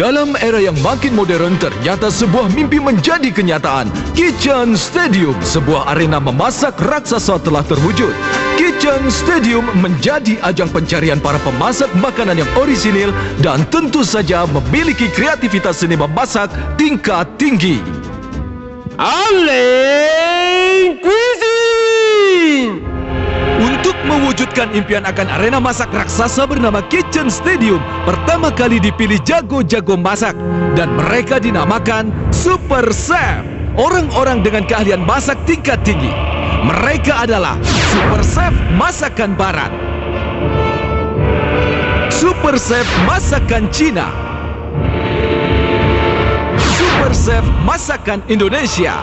Dalam era yang makin modern, ternyata sebuah mimpi menjadi kenyataan. Kitchen Stadium, sebuah arena memasak raksasa telah terwujud. Kitchen Stadium menjadi ajang pencarian para pemasak makanan yang orisinil dan tentu saja memiliki kreativitas seni memasak tingkat tinggi. Aleng Cuisine. Untuk mewujudkan impian akan arena masak raksasa bernama Kitchen Stadium, pertama kali dipilih jago-jago masak dan mereka dinamakan Super Chef. Orang-orang dengan keahlian masak tingkat tinggi. Mereka adalah Super Chef Masakan Barat, Super Chef Masakan Cina, Super Chef Masakan Indonesia.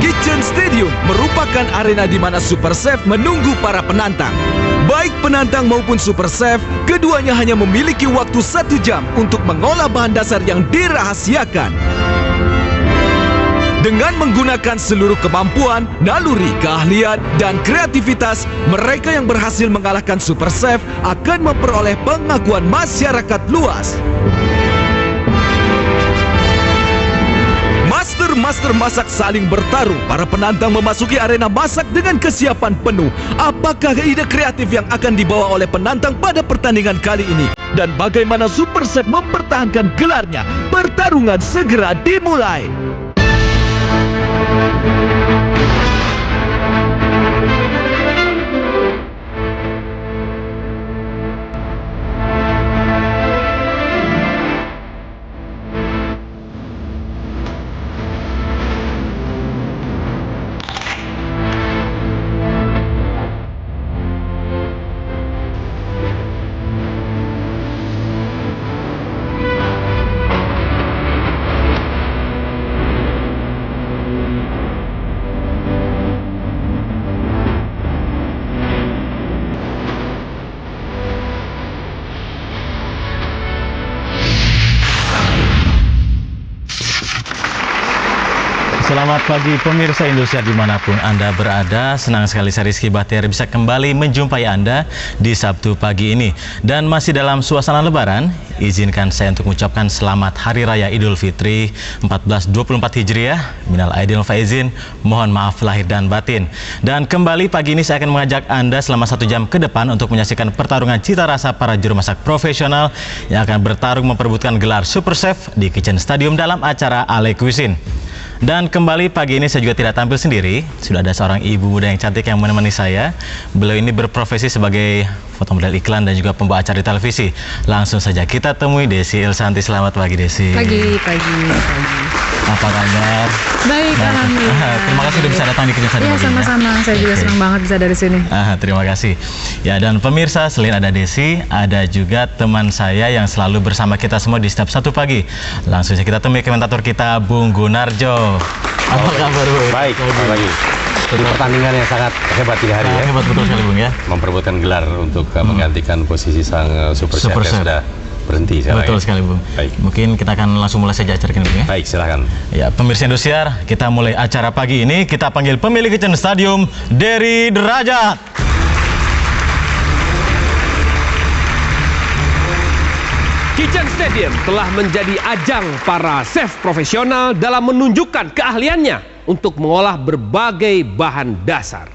Kitchen Stadium merupakan arena di mana Super Chef menunggu para penantang. Baik penantang maupun Super Chef, keduanya hanya memiliki waktu 1 jam untuk mengolah bahan dasar yang dirahasiakan. Dengan menggunakan seluruh kemampuan, naluri, keahlian, dan kreativitas, mereka yang berhasil mengalahkan Super Chef akan memperoleh pengakuan masyarakat luas. Master masak saling bertarung. Para penantang memasuki arena masak dengan kesiapan penuh. Apakah ide kreatif yang akan dibawa oleh penantang pada pertandingan kali ini? Dan bagaimana Super Chef mempertahankan gelarnya? Pertarungan segera dimulai. Selamat pagi pemirsa Indosiar dimanapun Anda berada. Senang sekali saya Rizky Bahtiar bisa kembali menjumpai Anda di Sabtu pagi ini. Dan masih dalam suasana lebaran, izinkan saya untuk mengucapkan selamat Hari Raya Idul Fitri 1424 Hijriah. Minal aidin wal faizin, mohon maaf lahir dan batin. Dan kembali pagi ini saya akan mengajak Anda selama 1 jam ke depan untuk menyaksikan pertarungan cita rasa para juru masak profesional yang akan bertarung memperebutkan gelar Super Chef di Kitchen Stadium dalam acara Aleng Cuisine. Dan kembali pagi ini saya juga tidak tampil sendiri. Sudah ada seorang ibu muda yang cantik yang menemani saya. Beliau ini berprofesi sebagai foto model iklan dan juga pembawa acara di televisi. Langsung saja kita temui Desi Ilsanti. Selamat pagi Desi. Pagi. Apa kabar? Baik, alhamdulillah. Terima kasih sudah bisa datang di Kitchen Stadium. Iya, sama-sama. Saya juga senang banget bisa dari sini. Terima kasih. Ya, dan pemirsa, selain ada Desi, ada juga teman saya yang selalu bersama kita semua di setiap Sabtu pagi. Langsung saja kita temui komentator kita, Bung Gunarjo. Apa kabar, Bung? Baik, pagi. Jadi pertandingan yang sangat hebat 3 hari ya. Hebat betul sekali, Bung ya. Memperebutkan gelar untuk menggantikan posisi sang Super Chef yang sudah berhenti sekarang. Betul sekali, Bung. Baik. Mungkin kita akan langsung mulai saja acara ini, Bung ya. Baik, silakan. Ya, pemirsa Indosiar, kita mulai acara pagi ini. Kita panggil pemilik Kitchen Stadium, Dery Derajat. Kitchen Stadium telah menjadi ajang para chef profesional dalam menunjukkan keahliannya untuk mengolah berbagai bahan dasar.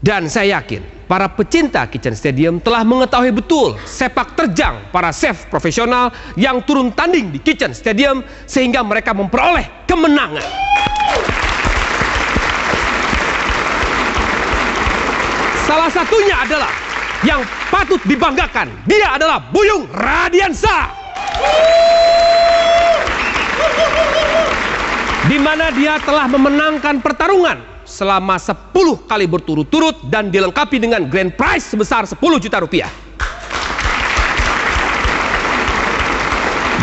Dan saya yakin para pecinta Kitchen Stadium telah mengetahui betul sepak terjang para chef profesional yang turun tanding di Kitchen Stadium sehingga mereka memperoleh kemenangan. Salah satunya adalah yang patut dibanggakan. Dia adalah Buyung Radiansa, di mana dia telah memenangkan pertarungan selama 10 kali berturut-turut dan dilengkapi dengan grand prize sebesar 10 juta rupiah.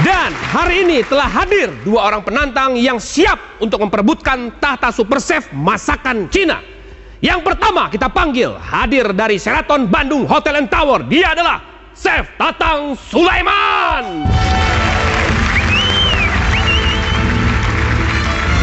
Dan hari ini telah hadir 2 orang penantang yang siap untuk memperebutkan tahta Super Chef masakan Cina. Yang pertama kita panggil hadir dari Sheraton Bandung Hotel and Tower. Dia adalah Chef Tatang Sulaiman.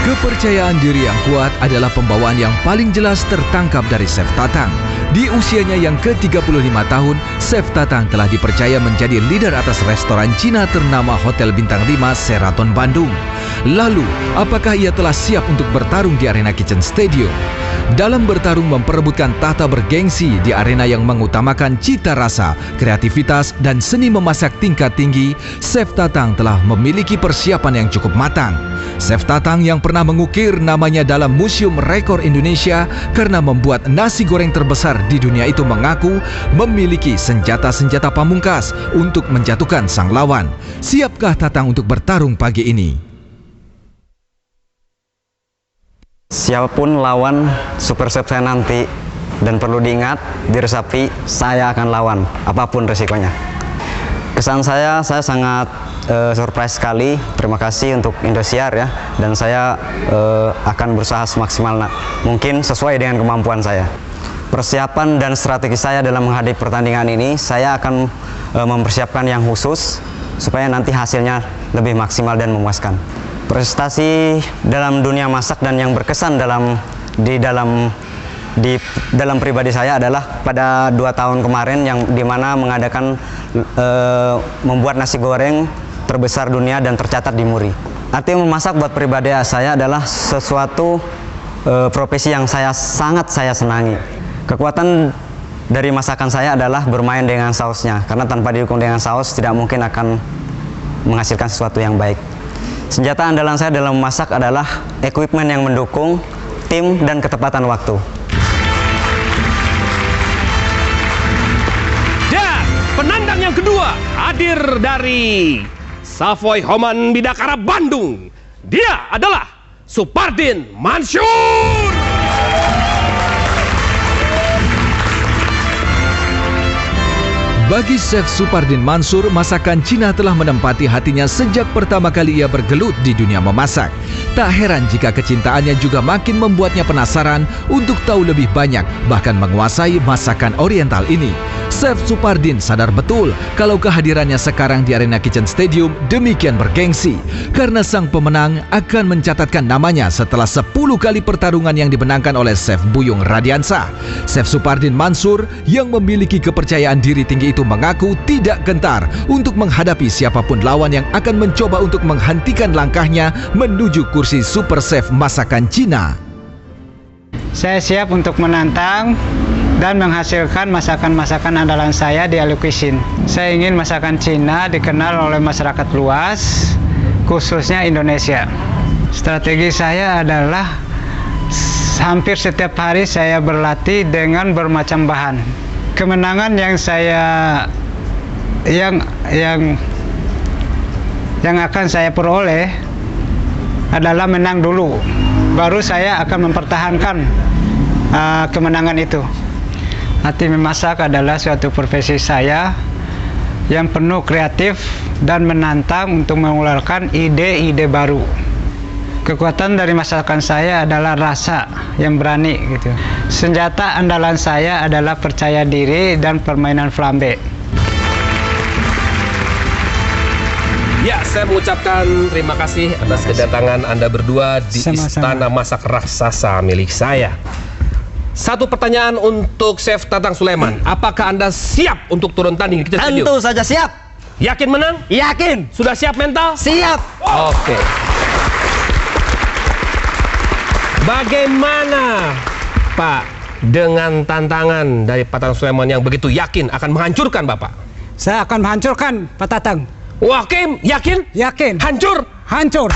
Kepercayaan diri yang kuat adalah pembawaan yang paling jelas tertangkap dari Chef Tatang. Di usianya yang ke-35 tahun, Chef Tatang telah dipercaya menjadi leader atas restoran Cina ternama Hotel Bintang 5 Sheraton Bandung. Lalu, apakah ia telah siap untuk bertarung di arena Kitchen Stadium? Dalam bertarung memperebutkan tahta bergengsi di arena yang mengutamakan cita rasa, kreativitas, dan seni memasak tingkat tinggi, Chef Tatang telah memiliki persiapan yang cukup matang. Chef Tatang yang pernah mengukir namanya dalam Museum Rekor Indonesia karena membuat nasi goreng terbesar di dunia itu mengaku memiliki senjata-senjata pamungkas untuk menjatuhkan sang lawan. Siapkah Tatang untuk bertarung pagi ini? Siapapun lawan Super Chef saya nanti, dan perlu diingat, diresapi, saya akan lawan apapun resikonya. Kesan saya sangat surprise sekali. Terima kasih untuk Indosiar ya, dan saya akan berusaha semaksimal mungkin sesuai dengan kemampuan saya. Persiapan dan strategi saya dalam menghadapi pertandingan ini, saya akan mempersiapkan yang khusus supaya nanti hasilnya lebih maksimal dan memuaskan. Prestasi dalam dunia masak dan yang berkesan di dalam pribadi saya adalah pada 2 tahun kemarin yang dimana mengadakan membuat nasi goreng terbesar dunia dan tercatat di Muri. Artinya memasak buat pribadi saya adalah sesuatu profesi yang sangat saya senangi. Kekuatan dari masakan saya adalah bermain dengan sausnya, karena tanpa didukung dengan saus tidak mungkin akan menghasilkan sesuatu yang baik. Senjata andalan saya dalam memasak adalah equipment yang mendukung, tim, dan ketepatan waktu. Dan penantang yang kedua hadir dari Savoy Homan Bidakara Bandung. Dia adalah Supardin Mansur. Bagi Chef Supardin Mansur, masakan Cina telah menempati hatinya sejak pertama kali ia bergelut di dunia memasak. Tak heran jika kecintaannya juga makin membuatnya penasaran untuk tahu lebih banyak, bahkan menguasai masakan oriental ini. Chef Supardin sadar betul kalau kehadirannya sekarang di arena Kitchen Stadium demikian bergengsi, karena sang pemenang akan mencatatkan namanya setelah 10 kali pertarungan yang dimenangkan oleh Chef Buyung Radiansah. Chef Supardin Mansur yang memiliki kepercayaan diri tinggi itu mengaku tidak gentar untuk menghadapi siapapun lawan yang akan mencoba untuk menghentikan langkahnya menuju kursi Super Chef masakan Cina. Saya siap untuk menantang dan menghasilkan masakan-masakan andalan saya di Alu Cuisine. Saya ingin masakan Cina dikenal oleh masyarakat luas, khususnya Indonesia. Strategi saya adalah hampir setiap hari saya berlatih dengan bermacam bahan. Kemenangan yang akan saya peroleh adalah menang dulu, baru saya akan mempertahankan kemenangan itu. Arti memasak adalah suatu profesi saya yang penuh kreatif dan menantang untuk mengeluarkan ide-ide baru. Kekuatan dari masakan saya adalah rasa yang berani gitu. Senjata andalan saya adalah percaya diri dan permainan flambe. Ya, saya mengucapkan terima kasih atas kedatangan Anda berdua di Istana Masak Raksasa milik saya. Satu pertanyaan untuk Chef Tatang Sulaiman. Apakah Anda siap untuk turun tanding di Kitchen Stadium? Tentu saja siap. Yakin menang? Yakin. Sudah siap mental? Siap. Oke. Bagaimana, Pak, dengan tantangan dari Pak Tatang Sulaiman yang begitu yakin akan menghancurkan Bapak? Saya akan menghancurkan Pak Tatang. Oke, yakin? Yakin. Hancur? Hancur.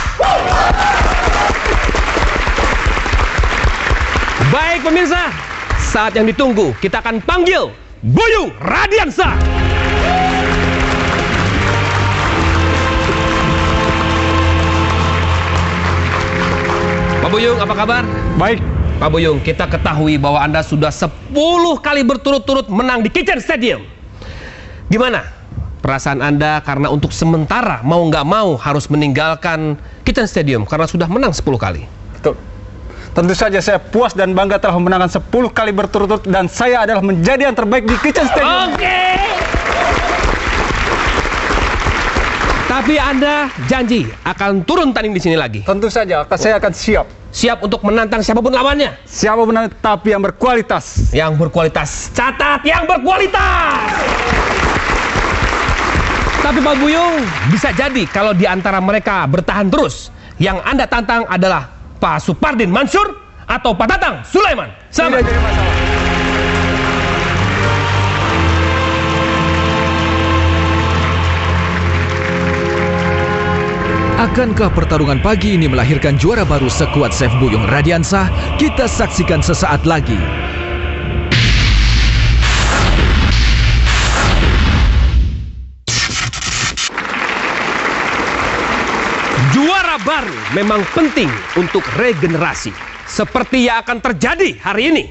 Baik pemirsa, saat yang ditunggu kita akan panggil Buyung Radiansah. Pak Buyung, apa kabar? Baik. Pak Buyung, kita ketahui bahwa Anda sudah 10 kali berturut-turut menang di Kitchen Stadium. Gimana perasaan Anda karena untuk sementara mau nggak mau harus meninggalkan Kitchen Stadium karena sudah menang 10 kali? Betul. Tentu saja saya puas dan bangga telah memenangkan 10 kali berturut-turut dan saya adalah menjadi yang terbaik di Kitchen Stadium. Oke. Tapi Anda janji akan turun tanding di sini lagi. Tentu saja, saya akan siap. Siap untuk menantang siapapun lawannya. Siapapun nanti, tapi yang berkualitas. Yang berkualitas. Catat, yang berkualitas. Tapi Pak Buyung, bisa jadi kalau di antara mereka bertahan terus, yang Anda tantang adalah Pak Supardin Mansur atau Pak Tatang Sulaiman. Selamat. Tidak jadi masalah. Akankah pertarungan pagi ini melahirkan juara baru sekuat Chef Buyung Radiansah? Kita saksikan sesaat lagi. Juara baru memang penting untuk regenerasi. Seperti yang akan terjadi hari ini.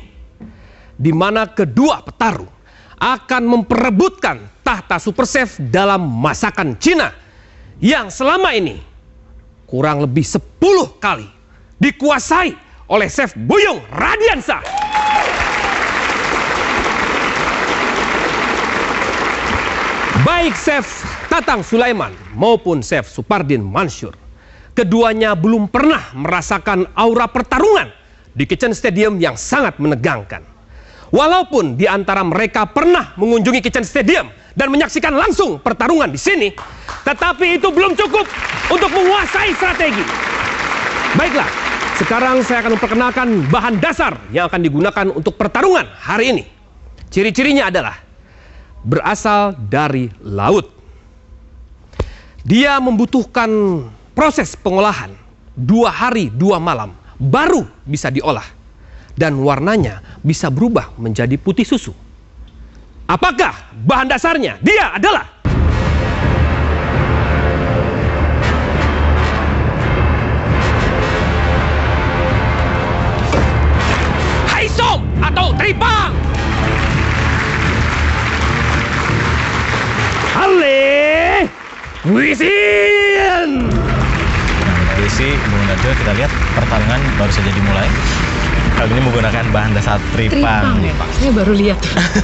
Di mana kedua petarung akan memperebutkan tahta Super Chef dalam masakan Cina. Yang selama ini kurang lebih 10 kali dikuasai oleh Chef Buyung Radiansah. Baik Chef Tatang Sulaiman maupun Chef Supardin Mansur, keduanya belum pernah merasakan aura pertarungan di Kitchen Stadium yang sangat menegangkan. Walaupun di antara mereka pernah mengunjungi Kitchen Stadium dan menyaksikan langsung pertarungan di sini, tetapi itu belum cukup untuk menguasai strategi. Baiklah, sekarang saya akan memperkenalkan bahan dasar yang akan digunakan untuk pertarungan hari ini. Ciri-cirinya adalah berasal dari laut. Dia membutuhkan proses pengolahan 2 hari 2 malam baru bisa diolah. Dan warnanya bisa berubah menjadi putih susu. Apakah bahan dasarnya? Dia adalah Haisom atau tripang. Hale Wisin. Isi, Bung Najo, kita lihat pertarungan baru saja dimulai. Kali ini menggunakan bahan dasar tripang. Saya baru lihat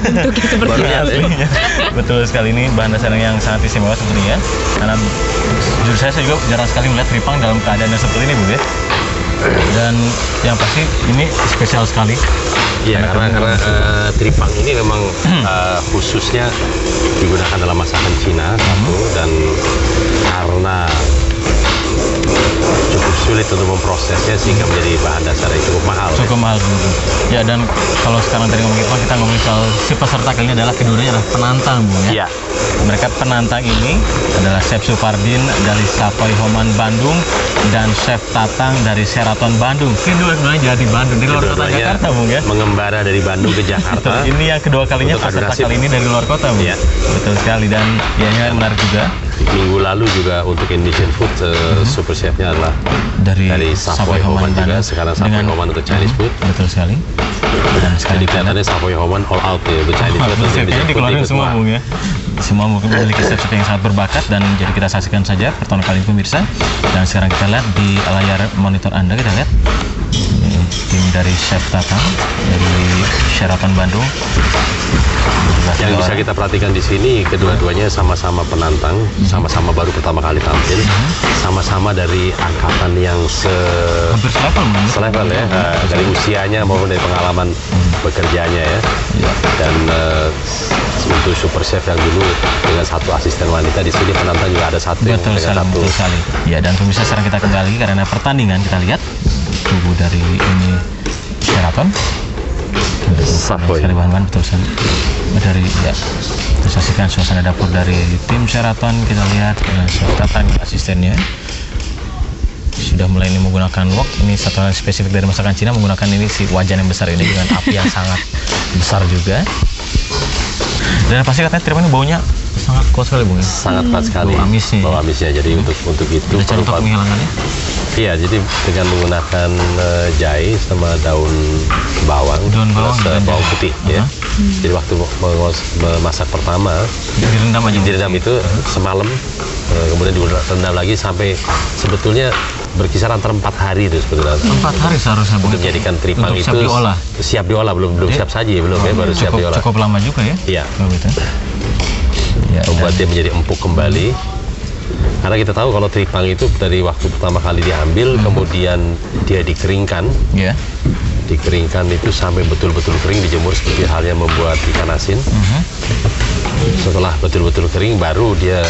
bentuknya seperti itu. Betul sekali, ini bahan dasar yang sangat istimewa sebenarnya. Karena jujur saya juga jarang sekali melihat tripang dalam keadaan yang seperti ini, Bu ya. Dan yang pasti ini spesial sekali. Iya, karena tripang ini memang khususnya digunakan dalam masakan Cina dan karena cukup sulit untuk memprosesnya sehingga menjadi bahan dasar yang cukup mahal. Cukup mahal begitu. Ya, dan kalau sekarang dari ngomongin kita ngomongin soal si peserta kali ini adalah keduanya adalah penantang, Bung ya. Iya. Mereka penantang ini adalah Chef Supardin dari Savoy Homan Bandung dan Chef Tatang dari Sheraton Bandung. Kedua-duanya jadi Bandung di luar kota Jakarta, Bung ya. Mengembara dari Bandung ke Jakarta. Ini yang kedua kalinya peserta kali ini dari luar kota, Bung. Iya. Betul sekali, dan ya ini menarik juga. Minggu lalu juga untuk Indonesian Food Super Chef-nya adalah dari Savoy Homan juga. Sekarang Savoy Homan untuk Chinese Food. Betul sekali. Dan jadi kelihatannya Savoy Homan all out ya untuk Chinese Food. Chefnya dikeluarin semua, Bung ya. Semua mungkin memiliki chef-chef yang sangat berbakat, dan jadi kita saksikan saja pertarungan kali ini, pemirsa. Dan sekarang kita lihat di layar monitor Anda, kita lihat ini tim dari Chef Tatang dari Sheraton Bandung. Yang bisa kita perhatikan di sini, kedua-duanya sama-sama penantang, sama-sama baru pertama kali tampil, sama-sama dari angkatan yang hampir selevel ya, dari usianya maupun dari pengalaman bekerjanya ya. Dan untuk Super Chef yang dulu dengan satu asisten wanita, di sini penantang juga ada satu. Betul sekali. Ya, dan pemirsa, sekarang kita kembali karena pertandingan. Kita lihat tubuh dari ini Sheraton. Savoy. Sekali bahan-bahan, betul sekali. Dari ya, kita saksikan suasana dapur dari tim Sheraton. Kita lihat Chef Tatang asistennya sudah mulai ini menggunakan wok. Ini satu hal spesifik dari masakan Cina, menggunakan ini si wajan yang besar ini dengan api yang sangat besar juga. Dan pasti katanya tripang ini baunya sangat kuat sekali, Bung. Sangat kuat sekali. Bau amisnya. Bau amisnya. Jadi untuk itu ada untuk menghilangkannya. Iya, jadi dengan menggunakan jahe sama daun bawang putih ya. Jadi waktu memasak pertama direndam itu semalam, kemudian direndam lagi sampai sebetulnya berkisar antara 4 hari itu sebetulnya. 4 hari seharusnya, Bung. Untuk menjadikan tripang itu siap diolah, belum siap saji, belum ya, baru siap diolah. Cukup lama juga ya. Iya. Begitu. Ya, membuat dia menjadi empuk kembali. Karena kita tahu kalau tripang itu dari waktu pertama kali diambil, kemudian dia dikeringkan. Ya. Dikeringkan itu sampai betul-betul kering, dijemur seperti halnya membuat ikan asin. Setelah betul-betul kering, baru dia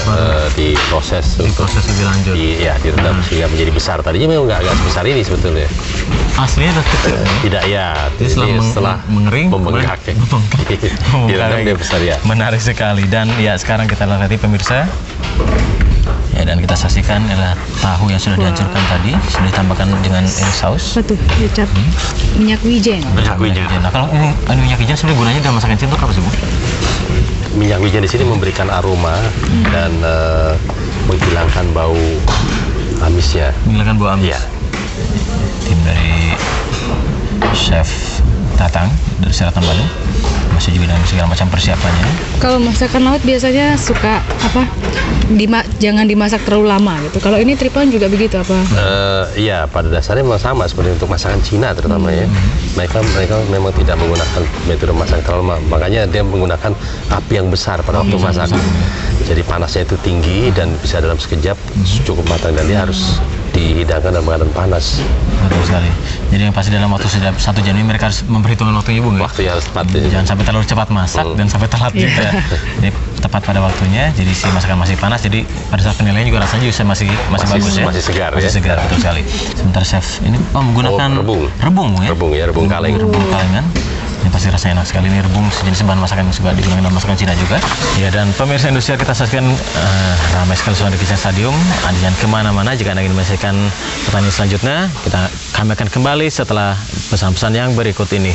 diproses lebih lanjut. Direndam sehingga menjadi besar. Tadinya memang nggak sebesar ini sebetulnya. Aslinya udah kecil. Tidak ya. Jadi setelah mengering, membengkak ya. Direndam dia besar ya. Menarik sekali. Dan ya sekarang kita lihat pemirsa. Ya, dan kita saksikan adalah tahu yang sudah dihancurkan tadi, sudah ditambahkan dengan saus. Betul, kecap. Minyak wijen. Minyak wijen. Nah, kalau ini minyak wijen sebenarnya gunanya dalam masakan cinta apa sih, Bu? Minyak wijen di sini memberikan aroma dan menghilangkan bau amisnya. Menghilangkan bau amis. Ya. Tim dari chef Tatang dari Seratan Bandung masih juga dengan segala macam persiapannya. Kalau masakan laut biasanya suka jangan dimasak terlalu lama gitu. Kalau ini tripang juga begitu apa? Iya, pada dasarnya memang sama seperti untuk masakan Cina terutama ya. Mereka memang tidak menggunakan metode masak terlalu lama. Makanya dia menggunakan api yang besar pada waktu masak. Jadi panasnya itu tinggi dan bisa dalam sekejap cukup matang, dan dia harus dihidangkan dalam keadaan panas. Betul sekali. Jadi yang pasti dalam waktu 1 jam ini mereka harus memperhitungkan waktunya, Bu. Waktunya harus tepat. Jangan sampai terlalu cepat masak dan sampai telat juga. Jadi tepat pada waktunya. Jadi si masakan masih panas. Jadi pada saat penilaian juga rasanya juga masih bagus ya. Masih segar masih ya. Segar, betul sekali. Sebentar chef ini menggunakan rebung ya. Rebung kaleng. Rebung kalengan. Ini pasti rasanya enak sekali. Ini rebung sejenis bahan masakan yang juga digunakan dalam masakan Cina juga. Ya, dan pemirsa Indosiar, kita saksikan ramai sekali suasana di Kitchen Stadium. Jangan kemana-mana jika Anda ingin menyaksikan pertandingan selanjutnya. Kami akan kembali setelah pesan-pesan yang berikut ini.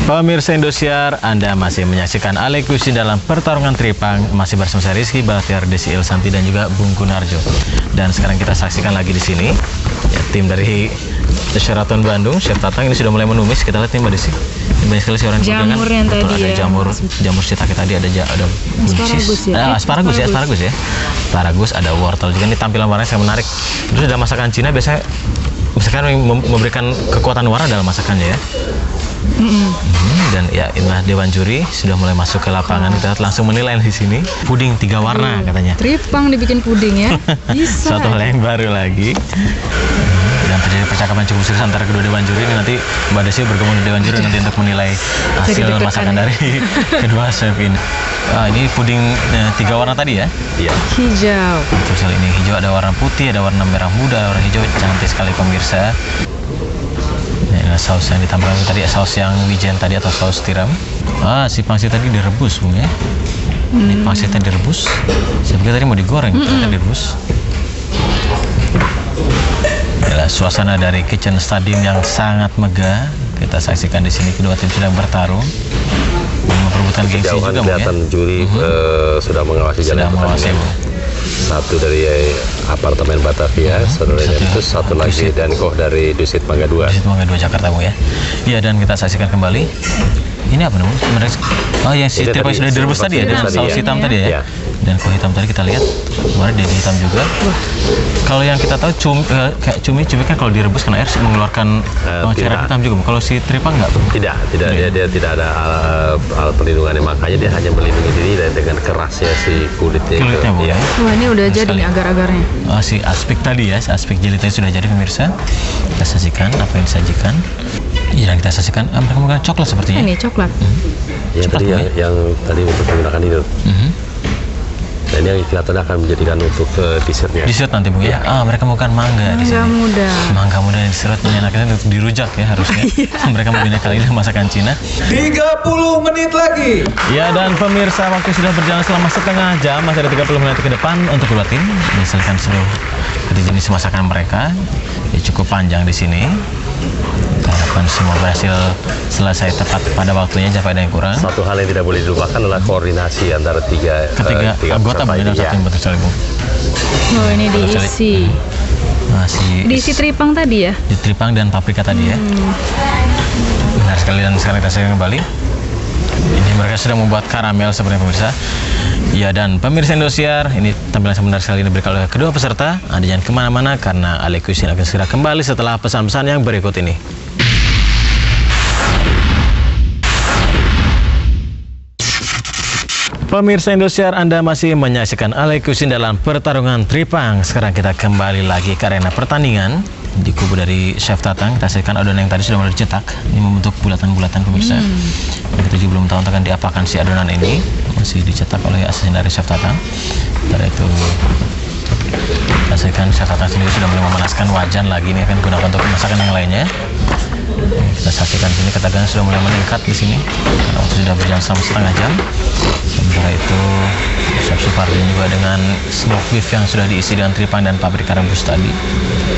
Pemirsa Indosiar, Anda masih menyaksikan Ale Kusin dalam pertarungan tripang, masih bersama saya Rizky Bahtiar, Desi Ilsanti, dan juga Bung Gunarjo. Dan sekarang kita saksikan lagi di sini ya, tim dari Sheraton Bandung, Chef Tatang ini sudah mulai menumis. Kita lihat nih Mbak Desi, banyak sekali sih orang yang jamur yang tadi ada ya. Jamur shiitake tadi, ada buncis, asparagus ya. Asparagus, ada wortel juga. Ini tampilan warnanya sangat menarik. Terus ada masakan Cina biasanya misalkan memberikan kekuatan warna dalam masakannya ya. Dan ya inilah Dewan Juri sudah mulai masuk ke lapangan. Kita langsung menilai di sini. Puding 3 warna katanya. Tripang dibikin puding ya. Bisa. Satu hal yang baru lagi. Dan terjadi percakapan cukup serius antara kedua Dewan Juri ini. Nanti Mbak Desi bergabung di Dewan Juri nanti untuk menilai hasil masakan dari kedua chef ini. Ini puding 3 warna tadi ya? Iya. Hijau. Betul, ini hijau, ada warna putih, ada warna merah muda, ada warna hijau. Cantik sekali pemirsa. Saus yang ditambahkan tadi, saus yang wijen tadi atau saus tiram. Si pangsit tadi direbus, Bung ya. Ini pangsit tadi direbus. Saya pikir tadi mau digoreng, ternyata direbus. Inilah suasana dari Kitchen Stadium yang sangat megah. Kita saksikan di sini kedua tim sedang bertarung, memperebutkan gengsi juga, Bung ya. Kelihatan juri sudah mengawasi jalan pertandingan. Satu dari apartemen Batavia, satu lagi dan dari Dusit Mangga 2. Dusit Mangga 2 Jakarta, Bu ya. Iya, dan kita saksikan kembali. Ini apa namanya? Yang si tripang sudah direbus tadi ya, dan saus hitam tadi ya. Dan kuah hitam tadi kita lihat, kemarin dia hitam juga. Kalau yang kita tahu cumi kan kalau direbus kena air mengeluarkan cairan hitam juga. Kalau si tripang nggak? Tidak. Dia tidak ada alat perlindungannya, makanya dia hanya melindungi diri dengan kerasnya si kulitnya. Bu ya. Wah, ini udah jadi nih agar-agarnya. Si aspek tadi ya, aspek jilitnya sudah jadi pemirsa. Kita sajikan apa yang disajikan. Iya, dan kita saksikan mereka menggunakan coklat sepertinya. Ini coklat. Ya, tadi yang tadi untuk menggunakan itu. Dan yang kelihatannya akan menjadikan untuk dessertnya. Dessert nanti, Bu ya. Mereka menggunakan mangga di sini. Mangga muda yang dessert menyenangkan untuk dirujak ya harusnya. Mereka menggunakan kali ini masakan Cina. 30 menit lagi. Ya, dan pemirsa, waktu sudah berjalan selama setengah jam. Masih ada 30 menit ke depan untuk kedua tim menyelesaikan seluruh jenis masakan mereka. Ya, cukup panjang di sini. Harapan semua berhasil selesai tepat pada waktunya, jangan ada yang kurang. Satu hal yang tidak boleh dilupakan adalah koordinasi antara tiga anggota dalam satu tim, betul sekali, Bu. Oh, ini diisi. Diisi tripang tadi ya? Di tripang dan paprika tadi ya. Benar sekali, dan sekarang kita saksikan kembali. Ini mereka sedang membuat karamel sebenarnya pemirsa. Ya, dan pemirsa Indosiar, ini tampilan sebentar sekali ini diberikan oleh kedua peserta. Anda jangan kemana-mana karena Ale Cuisine akan segera kembali setelah pesan-pesan yang berikut ini. Pemirsa Indosiar, Anda masih menyaksikan Ale Cuisine dalam pertarungan tripang. Sekarang kita kembali lagi ke arena pertandingan di kubu dari Chef Tatang. Kita saksikan adonan yang tadi sudah mulai dicetak. Ini membentuk bulatan-bulatan pemirsa. Kita juga belum tahu akan diapakan si adonan ini. Masih dicetak oleh asisten dari Chef Tatang. Setelah itu kita saksikan Chef Tatang sendiri sudah mulai memanaskan wajan lagi. Ini akan digunakan untuk masakan yang lainnya. Kita saksikan sini ketegangan sudah mulai meningkat di sini. Karena waktu sudah berjalan selama setengah jam. Sementara itu Chef Supardi juga dengan smoke beef yang sudah diisi dengan tripang dan paprika rebus tadi.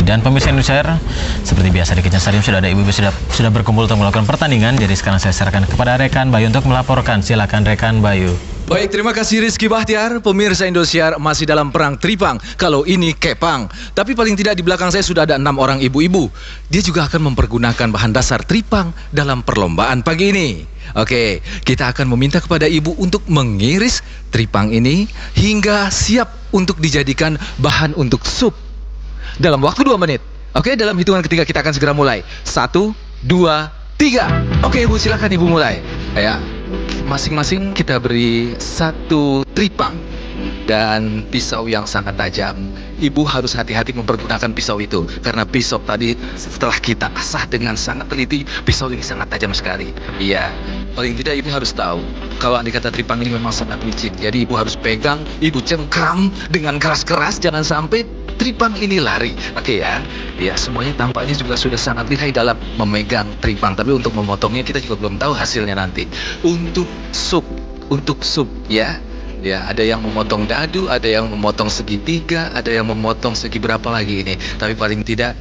Dan pemirsa Indosiar, seperti biasa di Kitchen Stadium sudah ada ibu-ibu sudah berkumpul untuk melakukan pertandingan. Jadi sekarang saya serahkan kepada rekan Bayu untuk melaporkan. Silakan rekan Bayu. Baik, terima kasih Rizky Bahtiar. Pemirsa Indosiar masih dalam perang tripang. Kalau ini kepang. Tapi paling tidak di belakang saya sudah ada 6 orang ibu-ibu. Dia juga akan mempergunakan bahan dasar tripang dalam perlombaan pagi ini. Oke, kita akan meminta kepada ibu untuk mengiris tripang ini hingga siap untuk dijadikan bahan untuk sup. Dalam waktu 2 menit. Oke, dalam hitungan ketiga kita akan segera mulai. 1, 2, 3. Oke, ibu, silakan ibu mulai. Ya. Masing-masing kita beri 1 tripang dan pisau yang sangat tajam. Ibu harus hati-hati mempergunakan pisau itu karena pisau tadi setelah kita asah dengan sangat teliti, pisau ini sangat tajam sekali. Iya, paling tidak ibu harus tahu kalau andai kata tripang ini memang sangat licin. Jadi ibu harus pegang, ibu cengkram dengan keras-keras, jangan sampai tripang ini lari. Oke ya. Ya, semuanya tampaknya juga sudah sangat lihai dalam memegang tripang, tapi untuk memotongnya kita juga belum tahu hasilnya nanti. Untuk sup ya. Ya, ada yang memotong dadu, ada yang memotong segitiga, ada yang memotong segi berapa lagi ini. Tapi paling tidak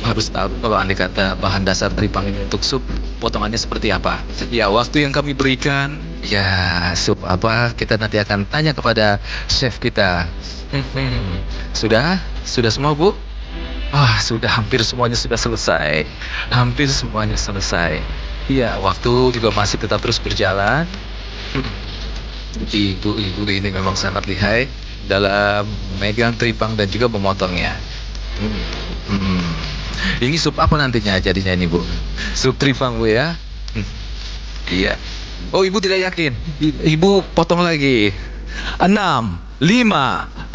harus tahu kalau andai kata bahan dasar tripang ini untuk sup, potongannya seperti apa. Ya, waktu yang kami berikan, ya sup apa, kita nanti akan tanya kepada chef kita. Sudah semua, Bu? Wah, sudah hampir semuanya sudah selesai. Hampir semuanya selesai. Iya, waktu juga masih tetap terus berjalan. Ibu ini memang sangat lihai dalam megang tripang dan juga memotongnya. Ini sup apa nantinya jadinya ini, Bu? Sup tripang, Bu ya? Iya. Oh, ibu tidak yakin? Ibu potong lagi. 6, 5, 4,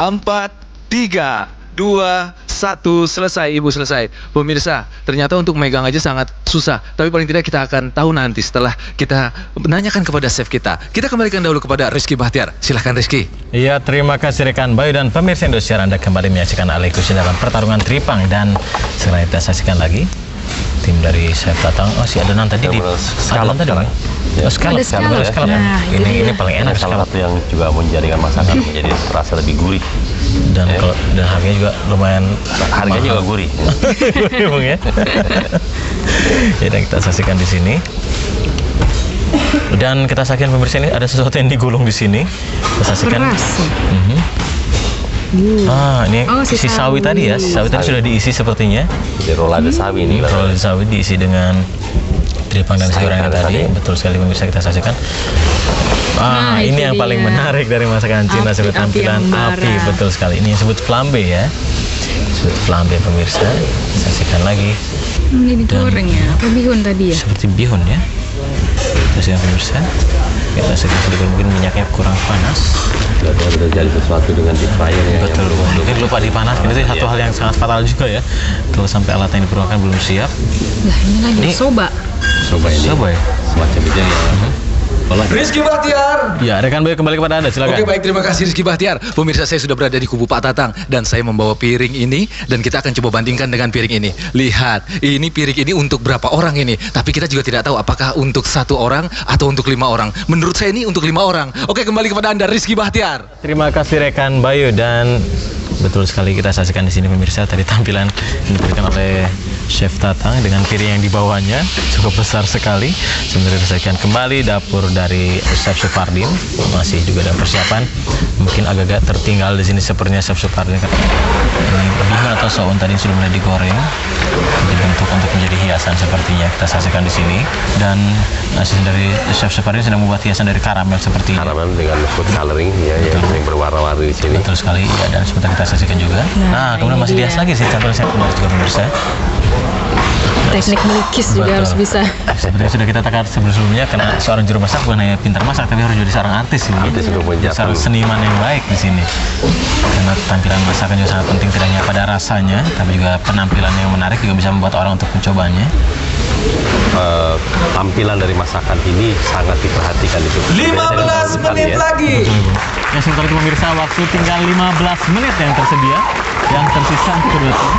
3, 2, 1, selesai. Ibu selesai. Pemirsa, ternyata untuk megang aja sangat susah. Tapi paling tidak kita akan tahu nanti setelah kita menanyakan kepada chef kita. Kita kembalikan dahulu kepada Rizky Bahtiar. Silahkan Rizky. Iya, terima kasih rekan Bayu dan pemirsa Indosiar. Anda kembali menyaksikan Ale Cuisine dalam pertarungan tripang. Dan sekarang kita saksikan lagi tim dari Chef Tatang. Oh, si adonan tadi di adonan tadi. Ya. Oh, scallop. Nah, ini paling enak. Salah satu yang juga menjadikan masakan menjadi terasa lebih gurih. Dan kalau dan harganya juga lumayan, harganya juga gurih. Ya. Ya, dan kita saksikan di sini. Dan kita saksikan pemirsa ini ada sesuatu yang digulung di sini. Kita saksikan. Ini si sawi tadi ya. Si sawi tadi sudah diisi sepertinya. Jadi rolade sawi ini. Rolade sawi diisi dengan tripang dan sayuran yang tadi. Betul sekali pemirsa, kita saksikan. Ini yang paling menarik dari masakan Cina, seperti tampilan api. Betul sekali. Ini yang disebut flambe ya. Disebut flambe pemirsa. Saksikan lagi. Ini digoreng ya? Apa bihun tadi ya? Seperti bihun ya. Saksikan pemirsa. Kita sedikit mungkin minyaknya kurang panas. Sudah terjadi sesuatu dengan deep fryer ya. Betul. Mungkin lupa dipanaskan. Itu satu hal yang sangat fatal juga ya. Kalau sampai alat yang diperlukan belum siap. Lah, ini lagi soba. Soba ini. Semacam itu ya. Rizky Bahtiar. Ya, rekan Bayu kembali kepada Anda, silakan. Oke, baik, terima kasih Rizky Bahtiar. Pemirsa, saya sudah berada di kubu Pak Tatang dan saya membawa piring ini dan kita akan coba bandingkan dengan piring ini. Lihat, ini piring ini untuk berapa orang ini? Tapi kita juga tidak tahu apakah untuk 1 orang atau untuk 5 orang. Menurut saya ini untuk 5 orang. Oke, kembali kepada Anda Rizky Bahtiar. Terima kasih rekan Bayu, dan betul sekali kita saksikan di sini pemirsa tadi tampilan yang diberikan oleh Chef Tatang dengan piring yang dibawanya cukup besar sekali. Sebentar disajikan kembali dapur dari Chef Supardin, masih juga ada persiapan. Mungkin agak-agak tertinggal di sini sepertinya Chef Supardin. Ini bihun atau soun tadi sudah mulai digoreng, dibentuk untuk menjadi hiasan sepertinya kita saksikan di sini. Dan asisten dari Chef Supardin sedang membuat hiasan dari karamel seperti karamel dengan food coloring ya, yang berwarna-warni di sini. Betul sekali ya, dan sebentar kita saksikan juga. Nah, kemudian masih dihias lagi sih, tampil saya kembali juga pemirsa. Teknik melukis juga harus bisa. Seperti yang sudah kita katakan sebelumnya, karena seorang juru masak bukan hanya pintar masak, tapi harus jadi seorang artis ini. Seorang seniman yang baik di sini. Karena tampilan masakan juga sangat penting, tidak hanya pada rasanya, tapi juga penampilan yang menarik juga bisa membuat orang untuk mencobanya. Tampilan dari masakan ini sangat diperhatikan itu. 15 menit lagi. Ya, sebentar lagi pemirsa, waktu tinggal 15 menit yang tersedia, yang tersisa untuk kedua tim.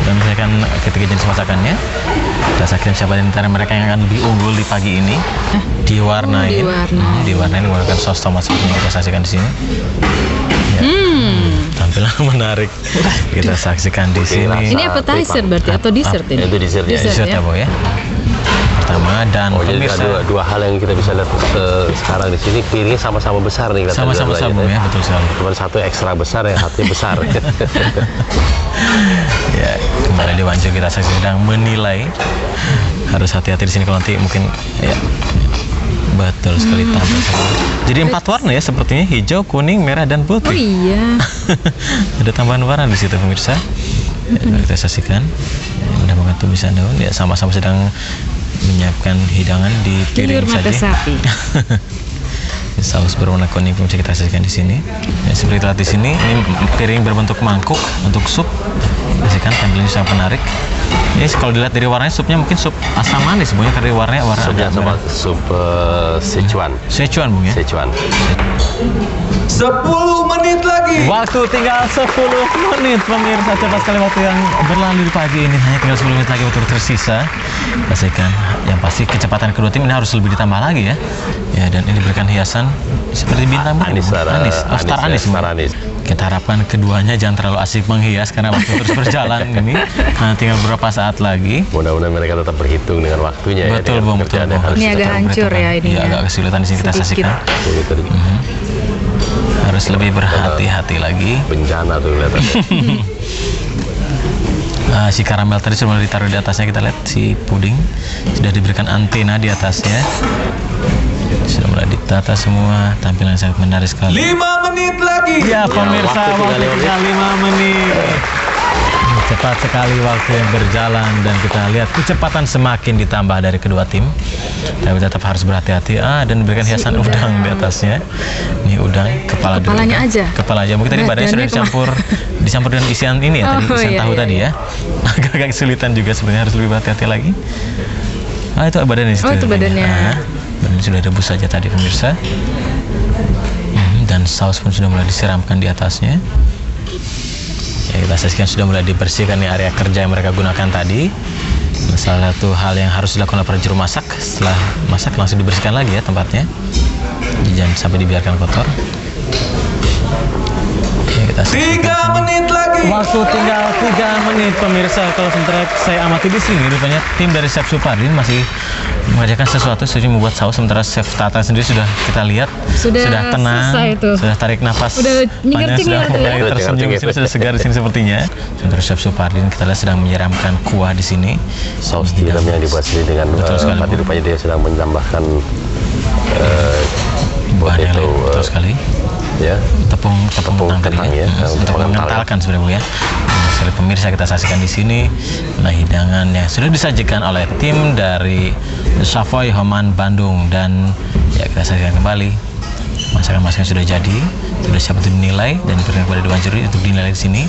Dan misalkan ketiga jenis masakannya, kita saksikan siapa di antara mereka yang akan lebih unggul di pagi ini. Diwarnai menggunakan saus tomat seperti yang kita saksikan di sini. Ya. Tampilan menarik kita saksikan di sini. Ini appetizer berarti atau dessert ini? Itu dessert ya, Bu ya. Pertama, dan pemirsa, dua hal yang kita bisa lihat sekarang di sini, piringnya sama-sama besar nih. Sama-sama besar, ya, betul sekali. Cuma satu ekstra besar, yang satunya besar. Ya, kembali di Wanjo kita sedang menilai. Harus hati-hati di sini kalau nanti mungkin ya. Betul sekali tampil. Jadi 4 warna ya sepertinya, hijau, kuning, merah, dan putih. Oh iya. Ada tambahan warna di situ pemirsa. Ya, kita saksikan. Mudah membantu bisa daun. Ya, sama-sama sedang menyiapkan hidangan di piring mata saja. sapi. Saus berwarna kuning bisa kita saksikan di sini. Ya, seperti lihat di sini, ini piring berbentuk mangkuk untuk sup. Saksikan tampilannya sangat menarik. Ini kalau dilihat dari warnanya, supnya mungkin sup asam manis, Bu ya, karena warnanya supnya sama sup Sichuan. Sichuan, Bu ya. Sichuan. 10 menit lagi. Waktu tinggal 10 menit pemirsa, cepat sekali waktu yang berlalu di pagi ini. Hanya tinggal 10 menit lagi waktu tersisa. Pastikan yang pasti kecepatan kedua tim ini harus lebih ditambah lagi ya. Ya, dan ini diberikan hiasan seperti bintang Star Anis. Kita harapkan keduanya jangan terlalu asik menghias karena waktu terus berjalan ini. Nah, tinggal beberapa saat lagi. Mudah-mudahan mereka tetap berhitung dengan waktunya. Betul, ya. Bung. Ini agak hancur ya ini. Iya, agak kesulitan di sini kita saksikan. Harus lebih berhati-hati lagi. Bencana tuh kelihatannya. Si karamel tadi sudah mulai ditaruh di atasnya, kita lihat si puding sudah diberikan antena di atasnya. Sudah mulai ditata semua, tampilan sangat menarik sekali. 5 menit lagi. Ya pemirsa, waktu tinggal 5 menit. Cepat sekali waktu yang berjalan, dan kita lihat kecepatan semakin ditambah dari kedua tim. Tapi tetap harus berhati-hati. Dan diberikan hiasan udang di atasnya. Ini udang, kepalanya aja. Kepala aja. Mungkin tadi badannya sudah dicampur dengan isian ini ya, isian tahu tadi ya. Agak kesulitan juga sebenarnya, harus lebih berhati-hati lagi. Itu badannya. Itu badannya. Badannya sudah rebus saja tadi pemirsa. Dan saus pun sudah mulai disiramkan di atasnya. Ya, kita saksikan sudah mulai dibersihkan nih area kerja yang mereka gunakan tadi. Salah satu hal yang harus dilakukan oleh para juru masak, setelah masak langsung dibersihkan lagi ya tempatnya. Jangan sampai dibiarkan kotor. Ya, kita 3 menit lagi. Waktu tinggal 3 menit pemirsa. Kalau sementara saya amati di sini, rupanya tim dari Chef Supardin masih mengerjakan sesuatu, sudah membuat saus, sementara Chef Tatang sendiri sudah kita lihat sudah tenang, sudah tarik nafas panjang, sudah mulai tersenyum, sudah segar di sini sepertinya. Sementara Chef Supardin kita lihat sedang menyiramkan kuah di sini. Saus tiram yang dibuat sendiri dengan mati, rupanya dia sedang menambahkan bahan yang lain, betul sekali. Ya, tepung kentang ya, untuk mengentalkan sebenarnya, Bu ya. Sekali pemirsa, kita saksikan di sini hidangan yang sudah disajikan oleh tim dari Savoy Homan Bandung, dan ya kita saksikan kembali masakan-masakan sudah jadi, sudah siap untuk dinilai dan diberikan kepada dewan juri untuk dinilai di sini.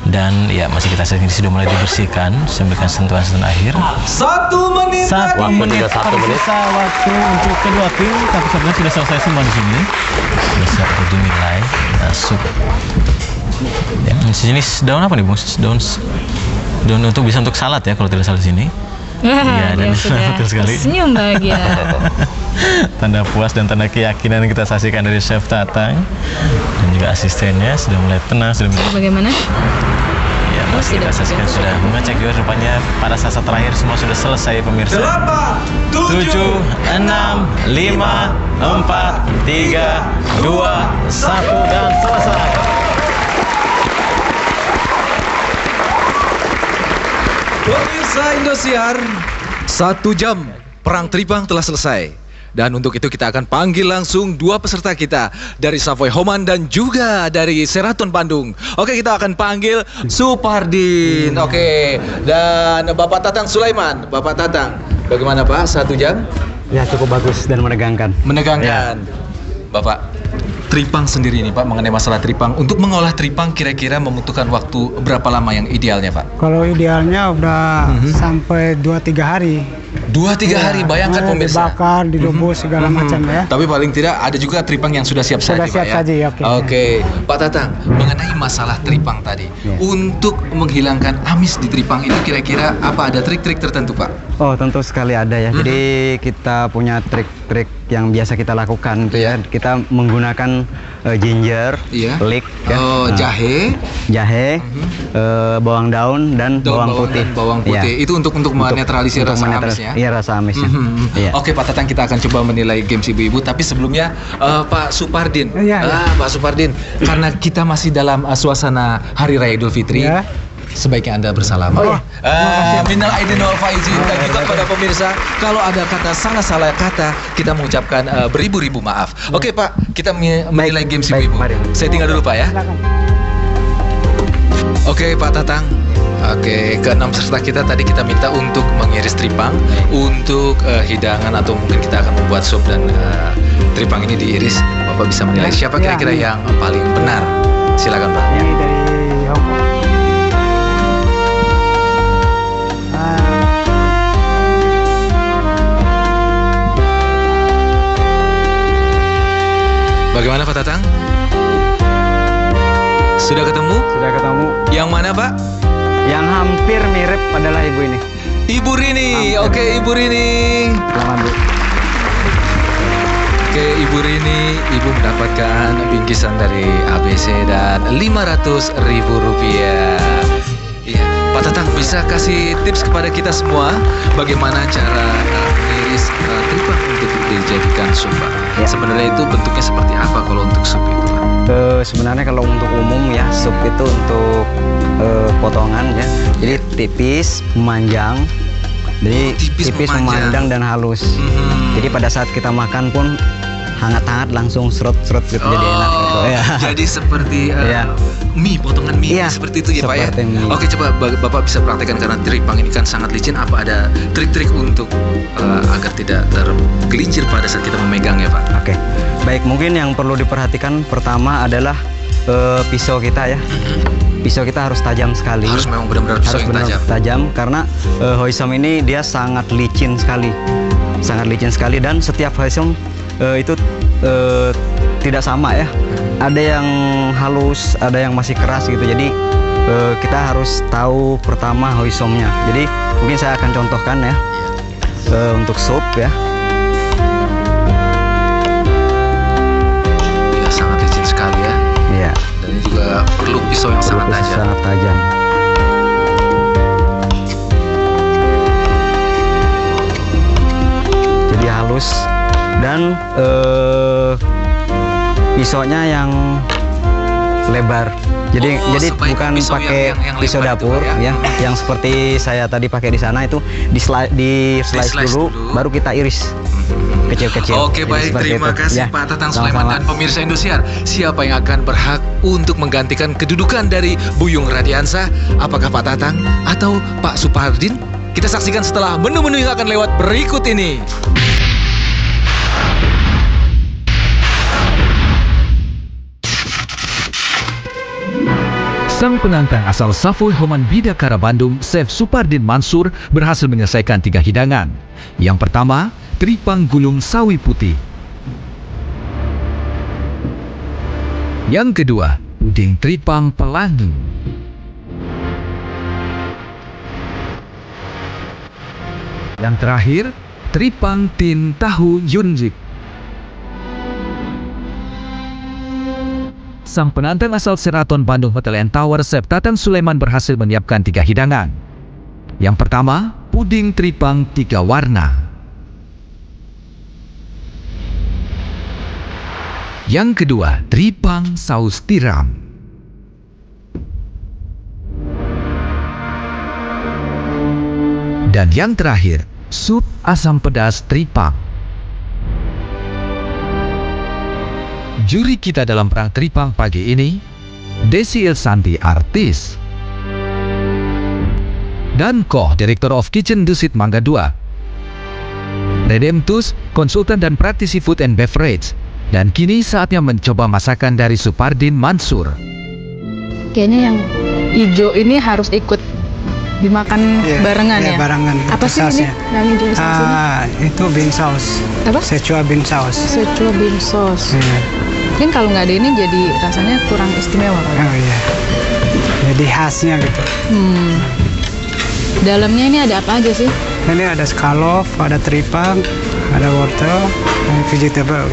Dan ya masih kita saksikan sudah mulai dibersihkan, memberikan sentuhan-sentuhan akhir. 1 menit lagi. 1 menit tersisa waktu untuk kedua tim, tapi sebenarnya sudah selesai semua di sini. Sudah siap untuk dinilai. Sup. Ya, sejenis daun apa nih, Bung? Daun untuk bisa untuk salad ya, kalau tidak salah di sini. Iya, dan betul sekali. Senyum bahagia. Tanda puas dan tanda keyakinan kita saksikan dari Chef Tatang dan juga asistennya sudah mulai tenang, sudah mulai. Bagaimana? Ya, bagus, Kita saksikan sudah mengecek juga rupanya pada saat terakhir semua sudah selesai pemirsa. 7, 6, 5, 4, 3, 2, 1 dan selesai. Pemirsa Indosiar, 1 jam perang Tripang telah selesai. Dan untuk itu kita akan panggil langsung 2 peserta kita dari Savoy Homan dan juga dari Sheraton Bandung. Oke, kita akan panggil Supardin. Oke, dan Bapak Tatang Sulaiman. Bapak Tatang, bagaimana Pak 1 jam? Ya cukup bagus dan menegangkan. Menegangkan. Bapak, Tripang sendiri nih Pak, mengenai masalah Tripang. Untuk mengolah Tripang kira-kira membutuhkan waktu berapa lama yang idealnya Pak? Kalau idealnya udah sampai 2-3 hari. 2-3 hari, bayangkan pemirsa. Dibakar, direbus segala macam ya. Tapi paling tidak ada juga Tripang yang sudah siap Sudah saji siap Pak ya? saji, oke. Oke, Pak Tatang, mengenai masalah Tripang tadi, untuk menghilangkan amis di Tripang itu kira-kira apa, ada trik-trik tertentu Pak? Oh tentu sekali ada ya. Jadi kita punya trik-trik yang biasa kita lakukan itu ya. Kita menggunakan ginger, Iya. leek, ya. Oh, jahe, bawang daun dan daun bawang putih. dan bawang putih. Ya. Itu untuk menetralisir Untuk rasa menetralisir- amisnya. Iya, rasa amisnya. Iya. Oke Pak Tatang, kita akan coba menilai games ibu-ibu. Tapi sebelumnya Pak Supardin, Iya, iya. Pak Supardin, karena kita masih dalam suasana Hari Raya Idul Fitri, Ya. sebaiknya Anda bersalaman. Minal aidin wal faizin, dan juga pada pemirsa, kalau ada kata salah kata, kita mengucapkan beribu-ribu maaf. Oke Pak, kita menilai games baik, ibu-ibu. mari. Saya tinggal dulu Pak ya. Silakan. Oke Pak Tatang. Oke, ke-6 peserta kita tadi kita minta untuk mengiris tripang, untuk hidangan atau mungkin kita akan membuat sup dan tripang ini diiris. Bapak bisa menilai siapa kira-kira yang paling benar. Silakan Pak. Ini dari Hong Kong. Bagaimana Pak Tatang? Sudah ketemu? Sudah ketemu. Yang mana Pak? Yang hampir mirip adalah ibu ini. Ibu Rini. Hampir. Oke, Ibu Rini. Selamat Bu. Oke, Ibu Rini, Ibu mendapatkan bingkisan dari ABC dan Rp500.000. Iya, Pak Tatang bisa kasih tips kepada kita semua bagaimana cara mengiris tripang untuk dijadikan sup, Pak? Ya. Sebenarnya itu bentuknya seperti apa kalau untuk sup itu, Pak? Sebenarnya kalau untuk umum ya sup itu untuk potongan ya. Jadi tipis, memanjang. Jadi tipis, memandang dan halus. Jadi pada saat kita makan pun hangat-hangat langsung serut-serut gitu, jadi enak gitu. Ya. Jadi seperti Ya. mie, potongan mie Iya, seperti itu ya Pak ya? seperti mie. Oke, coba Bapak bisa praktekkan karena tripang ini kan sangat licin. Apa ada trik-trik untuk agar tidak tergelincir pada saat kita memegang ya Pak? Oke. Baik, mungkin yang perlu diperhatikan pertama adalah pisau kita ya. Pisau kita harus tajam sekali. Harus memang benar-benar pisau Harus yang benar tajam karena hoisom ini dia sangat licin sekali. Sangat licin sekali dan setiap hoisom itu tidak sama ya. Ada yang halus, ada yang masih keras gitu. Jadi kita harus tahu pertama hoisomnya. Jadi mungkin saya akan contohkan ya untuk sup ya. Iya, sangat licin sekali ya. Iya. Dan ini juga perlu pisau yang sangat tajam. Sangat tajam. Jadi halus dan pisaunya yang lebar. Jadi sebaik bukan pisau pakai yang pisau lebar itu, dapur ya. ya, yang seperti saya tadi pakai di sana itu di slice dulu, baru kita iris kecil-kecil. Oke, Jadi baik, seperti terima itu. kasih Ya, Pak Tatang sama-sama. Sulaiman dan pemirsa Indosiar. Siapa yang akan berhak untuk menggantikan kedudukan dari Buyung Radiansa? Apakah Pak Tatang atau Pak Supardin? Kita saksikan setelah menu-menu yang akan lewat berikut ini. Sang penantang asal Savoy Homan Bidakara Bandung, Chef Supardin Mansur, berhasil menyelesaikan 3 hidangan. Yang pertama, tripang gulung sawi putih. Yang kedua, puding tripang pelangi. Yang terakhir, tripang tin tahu yunjik. sang penantang asal Sheraton Bandung Hotel and Tower, Chef Tatang Sulaiman berhasil menyiapkan 3 hidangan. Yang pertama, puding tripang 3 warna. Yang kedua, tripang saus tiram. Dan yang terakhir, sup asam pedas tripang. Juri kita dalam perang tripang pagi ini, Desi Ilsanti, artis, dan Koh, Director of Kitchen Dusit Mangga 2, Redemptus, konsultan dan praktisi food and beverage. Dan kini saatnya mencoba masakan dari Supardin Mansur. Kayaknya yang hijau ini harus ikut dimakan barengan ya? Barengan. Apa sih ini? Yang hijau saus ini? Itu bean sauce. Apa? Szechuan bean sauce. Szechuan bean sauce. Mungkin kalau nggak ada ini jadi rasanya kurang istimewa. Oh iya. Jadi khasnya gitu. Dalamnya ini ada apa aja sih? Ini ada scallop, ada tripang, ada wortel, dan vegetable.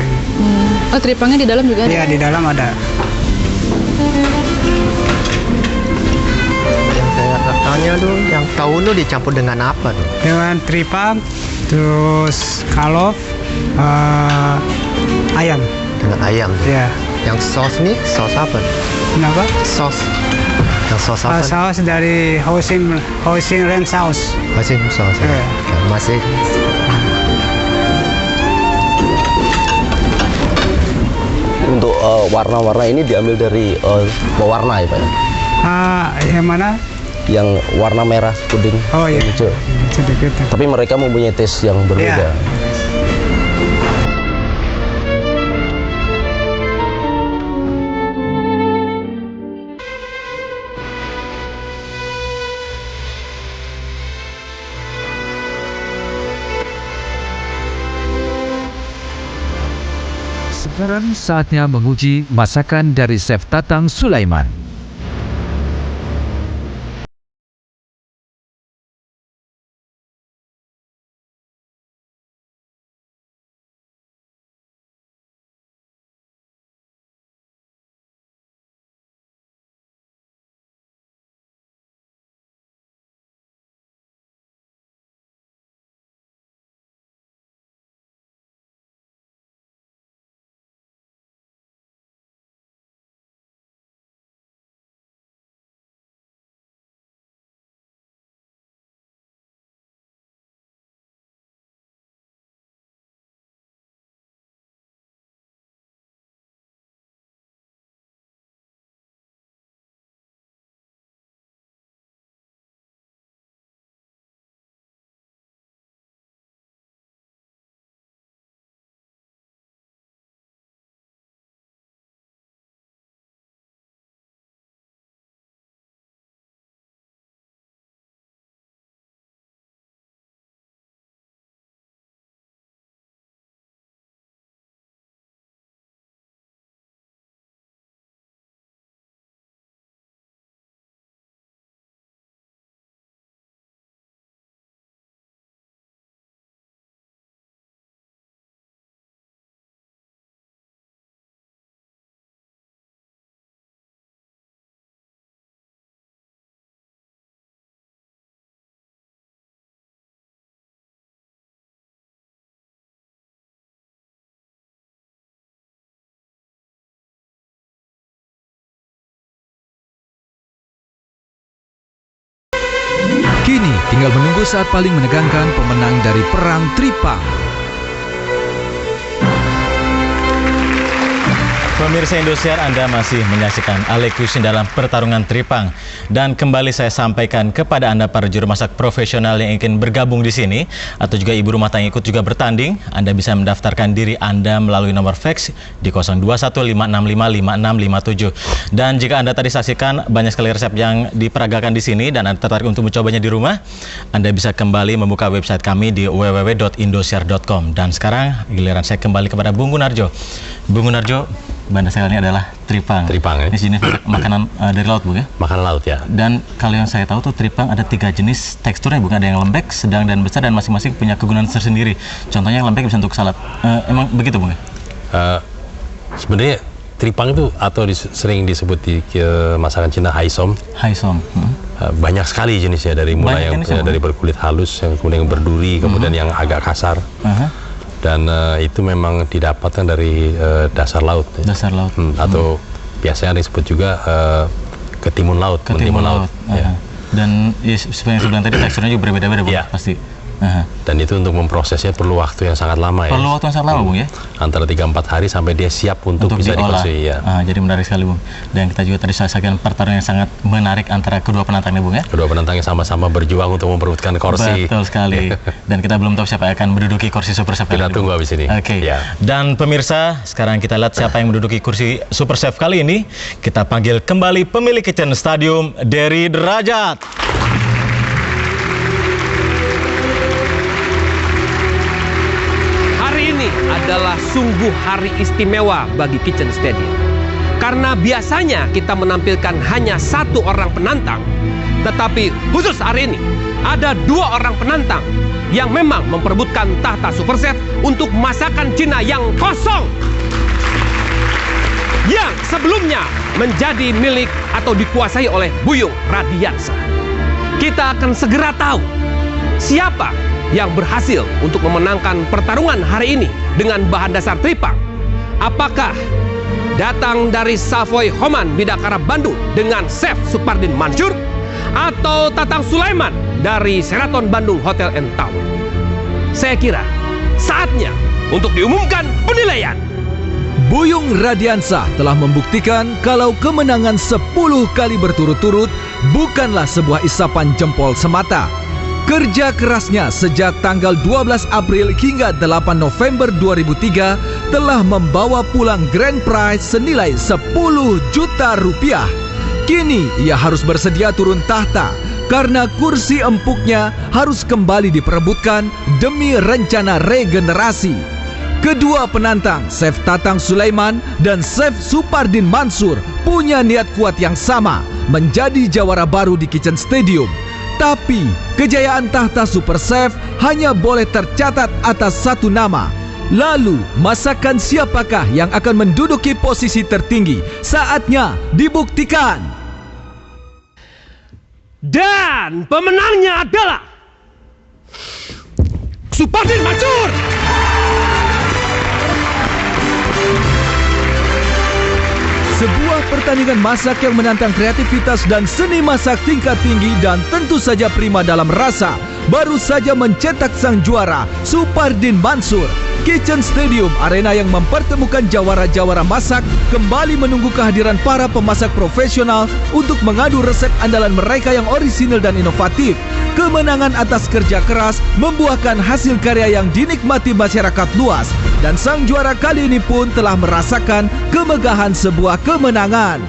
Oh, tripangnya di dalam juga ada? Iya, di dalam ada. Yang saya tanya tuh, yang tahu tuh dicampur dengan apa tuh? Dengan tripang, terus scallop, ayam. Dengan ayam tuh. Iya. Yang saus nih, saus apa? Kenapa? Saus. Yang saus apa? Saus dari Hoisin Ren Sauce. Masih saus. Iya. Masih. Untuk warna-warna ini diambil dari pewarna ya Pak ya? Yang mana? Yang warna merah puding. Oh iya. Hijau. Sedikit. Tapi mereka mempunyai taste yang berbeda. Iya. Sekarang saatnya menguji masakan dari Chef Tatang Sulaiman. Kini tinggal menunggu saat paling menegangkan pemenang dari perang tripang. Pemirsa Indosiar, Anda masih menyaksikan Alek Cuisine dalam pertarungan tripang. Dan kembali saya sampaikan kepada Anda para juru masak profesional yang ingin bergabung di sini, atau juga ibu rumah tangga yang ikut juga bertanding, Anda bisa mendaftarkan diri Anda melalui nomor fax di 0215655657. Dan jika Anda tadi saksikan banyak sekali resep yang diperagakan di sini dan Anda tertarik untuk mencobanya di rumah, Anda bisa kembali membuka website kami di www.indosiar.com. Dan sekarang giliran saya kembali kepada Bung Gunarjo. Bung Gunarjo, bahan dasarnya adalah tripang. Tripang ya. Ini jenis makanan dari laut, Bu ya? Makanan laut ya. Dan kalau yang saya tahu tuh tripang ada 3 jenis teksturnya, bukan ada yang lembek, sedang dan besar, dan masing-masing punya kegunaan tersendiri. Contohnya yang lembek bisa untuk salad. Emang begitu, Bung ya? Sebenarnya tripang itu atau sering disebut di masakan Cina haisom. Haisom. Banyak sekali jenisnya, dari mulai yang dari berkulit halus, yang kemudian yang berduri, kemudian yang agak kasar. Dan itu memang didapatkan dari dasar laut. Dasar laut. Atau biasanya disebut juga ketimun laut. Ketimun laut. Ya. Dan ya, seperti yang saya bilang tadi, teksturnya juga berbeda-beda, Bung, pasti. Dan itu untuk memprosesnya perlu waktu yang sangat lama ya. Perlu waktu yang sangat lama, Bung, ya? Antara 3-4 hari sampai dia siap untuk bisa diolah. dikonsumsi. Ya. Jadi menarik sekali, Bung. Dan kita juga tadi saksikan pertarungan yang sangat menarik antara kedua penantangnya, Bung, ya? Kedua penantangnya sama-sama berjuang untuk memperebutkan kursi. Betul sekali. Dan kita belum tahu siapa yang akan menduduki kursi Super Chef. Kita tunggu habis ini. Oke. Dan pemirsa, sekarang kita lihat siapa yang menduduki kursi Super Chef kali ini. Kita panggil kembali pemilik Kitchen Stadium, Dery Derajat. Adalah sungguh hari istimewa bagi Kitchen Stadium. Karena biasanya kita menampilkan hanya satu orang penantang, tetapi khusus hari ini ada 2 orang penantang yang memang memperebutkan tahta Super Chef untuk masakan Cina yang kosong, yang sebelumnya menjadi milik atau dikuasai oleh Buyung Radiansa. Kita akan segera tahu siapa yang berhasil untuk memenangkan pertarungan hari ini dengan bahan dasar tripang. Apakah datang dari Savoy Homan Bidakara Bandung dengan Chef Supardin Mansur, atau Tatang Sulaiman dari Sheraton Bandung Hotel and Tower? Saya kira saatnya untuk diumumkan penilaian. Buyung Radiansa telah membuktikan kalau kemenangan 10 kali berturut-turut bukanlah sebuah isapan jempol semata. Kerja kerasnya sejak tanggal 12 April hingga 8 November 2003 telah membawa pulang grand prize senilai 10 juta rupiah. Kini ia harus bersedia turun tahta karena kursi empuknya harus kembali diperebutkan demi rencana regenerasi. Kedua penantang, Chef Tatang Sulaiman dan Chef Supardin Mansur, punya niat kuat yang sama, menjadi jawara baru di Kitchen Stadium. Tapi kejayaan tahta Super Chef hanya boleh tercatat atas satu nama. Lalu masakan siapakah yang akan menduduki posisi tertinggi? Saatnya dibuktikan. Dan pemenangnya adalah Supardin Mansur. Sebuah pertandingan masak yang menantang kreativitas dan seni masak tingkat tinggi dan tentu saja prima dalam rasa, baru saja mencetak sang juara, Supardin Mansur. Kitchen Stadium, arena yang mempertemukan jawara-jawara masak, kembali menunggu kehadiran para pemasak profesional untuk mengadu resep andalan mereka yang orisinal dan inovatif. Kemenangan atas kerja keras membuahkan hasil karya yang dinikmati masyarakat luas, dan sang juara kali ini pun telah merasakan kemegahan sebuah kemenangan.